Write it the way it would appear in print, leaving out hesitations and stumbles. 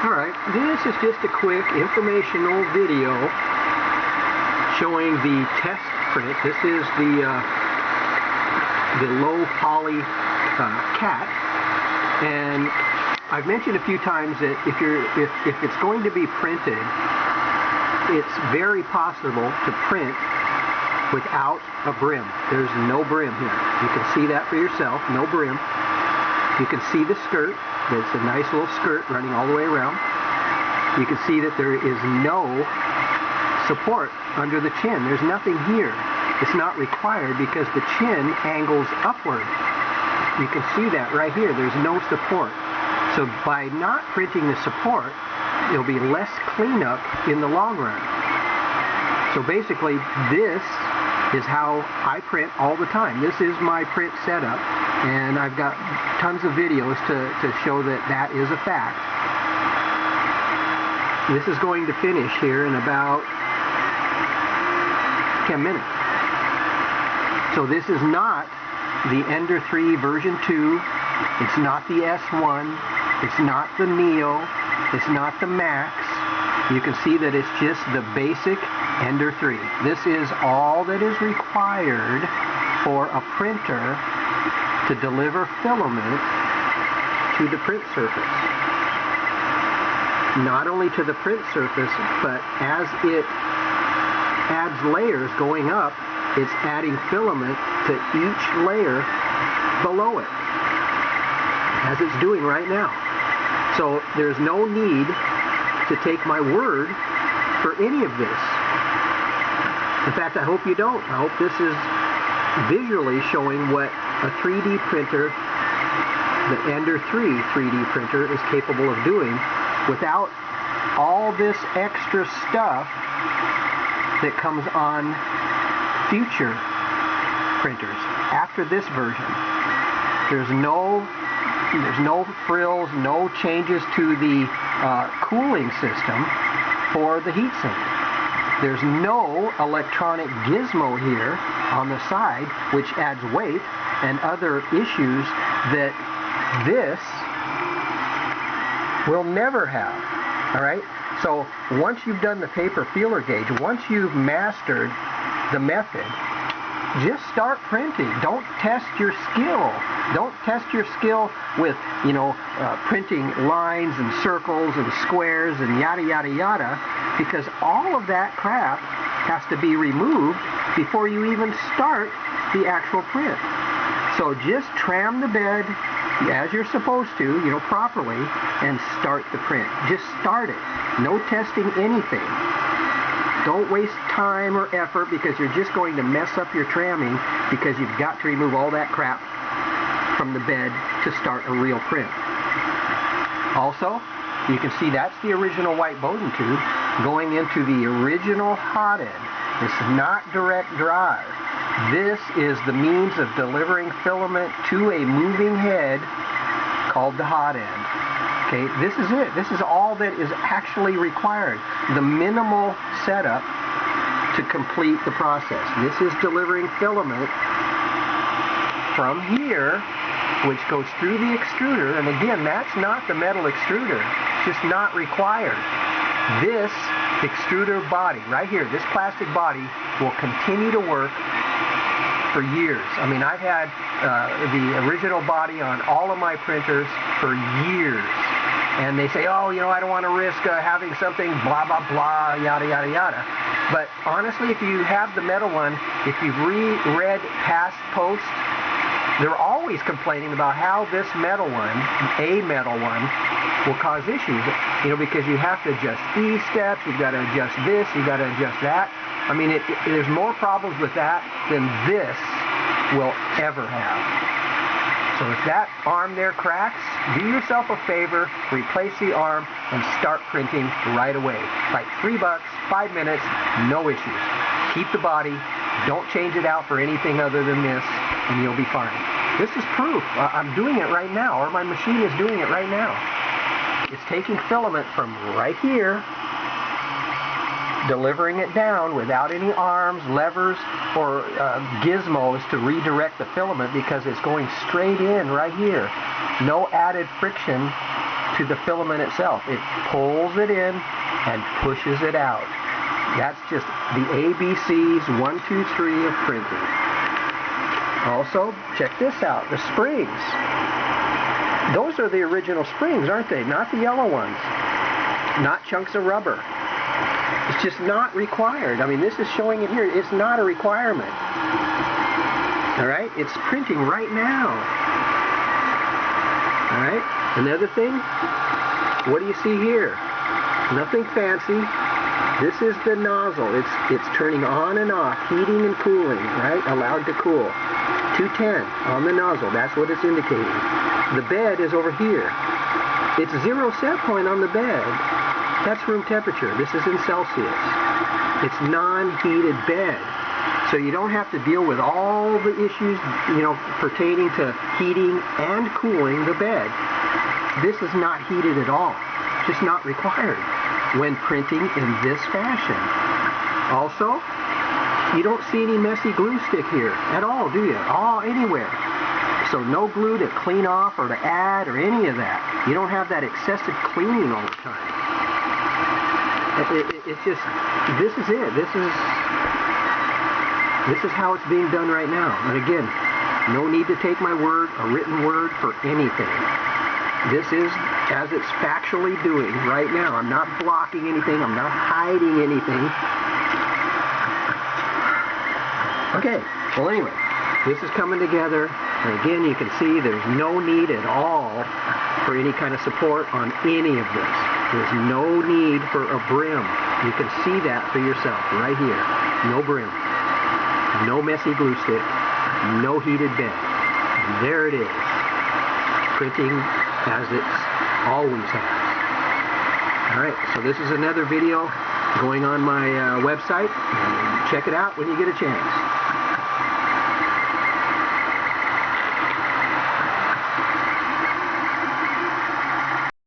Alright, this is just a quick informational video showing the test print. This is the low poly cat, and I've mentioned a few times that if it's going to be printed, it's very possible to print without a brim. There's no brim here. You can see that for yourself, no brim. You can see the skirt. It's a nice little skirt running all the way around. You can see that there is no support under the chin. There's nothing here. It's not required because the chin angles upward. You can see that right here. There's no support. So by not printing the support, there'll be less cleanup in the long run. So basically, this is how I print all the time. This is my print setup, and I've got tons of videos to show that that is a fact. This is going to finish here in about 10 minutes. So this is not the ENDER 3 version 2. It's not the S1. It's not the Neo. It's not the Max. You can see that it's just the basic ENDER 3. This is all that is required for a printer to deliver filament to the print surface. Not only to the print surface, but as it adds layers going up, it's adding filament to each layer below it, as it's doing right now. So there's no need to take my word for any of this. In fact, I hope you don't. I hope this is visually showing what a 3D printer, the ENDER 3 3D printer, is capable of doing without all this extra stuff that comes on future printers after this version. There's no frills, no changes to the cooling system for the heatsink. There's no electronic gizmo here on the side, which adds weight and other issues that this will never have. All right? So once you've done the paper feeler gauge, once you've mastered the method, just start printing. Don't test your skill. Don't test your skill with, printing lines and circles and squares and yada, yada, yada, because all of that crap has to be removed before you even start the actual print. So just tram the bed as you're supposed to, properly, and start the print. Just start it. No testing anything. Don't waste time or effort because you're just going to mess up your tramming because you've got to remove all that crap from the bed to start a real print. Also, you can see that's the original white Bowden tube going into the original hot end. This is not direct drive. This is the means of delivering filament to a moving head called the hot end. Okay, this is it. This is all that is actually required. The minimal setup to complete the process. This is delivering filament from here, which goes through the extruder. And again, that's not the metal extruder. It's just not required. This extruder body right here, this plastic body, will continue to work for years. I mean, I've had the original body on all of my printers for years. And they say, oh, I don't want to risk having something blah, blah, blah, yada, yada, yada. But honestly, if you have the metal one, if you've read past posts, they're always complaining about how this metal one, a metal one, will cause issues. Because you have to adjust these steps, you've got to adjust this, you've got to adjust that. I mean, there's more problems with that than this will ever have. So if that arm there cracks, do yourself a favor, replace the arm, and start printing right away. Like $3, 5 minutes, no issues. Keep the body, don't change it out for anything other than this, and you'll be fine. This is proof. I'm doing it right now, or my machine is doing it right now. It's taking filament from right here, delivering it down without any arms, levers, or gizmos to redirect the filament because it's going straight in right here. No added friction to the filament itself. It pulls it in and pushes it out. That's just the ABCs 1, 2, 3 of printing. Also, check this out, the springs. Those are the original springs, aren't they? Not the yellow ones. Not chunks of rubber. It's just not required. I mean, this is showing it here. It's not a requirement. All right? It's printing right now. All right? Another thing, what do you see here? Nothing fancy. This is the nozzle. It's turning on and off, heating and cooling, right? Allowed to cool. 210 on the nozzle. That's what it's indicating. The bed is over here. It's 0 set point on the bed. That's room temperature. This is in Celsius. It's non-heated bed. So you don't have to deal with all the issues, pertaining to heating and cooling the bed. This is not heated at all. Just not required when printing in this fashion. Also, you don't see any messy glue stick here at all, do you? Anywhere. So no glue to clean off or to add or any of that. You don't have that excessive cleaning all the time. It's just, this is it. This is how it's being done right now. And again, no need to take my word, a written word, for anything. This is as it's factually doing right now. I'm not blocking anything. I'm not hiding anything. Okay, well anyway, this is coming together. And again, you can see there's no need at all for any kind of support on any of this. There's no need for a brim. You can see that for yourself right here. No brim. No messy glue stick. No heated bed. And there it is. Printing as it's always has. Alright, so this is another video going on my website. Check it out when you get a chance.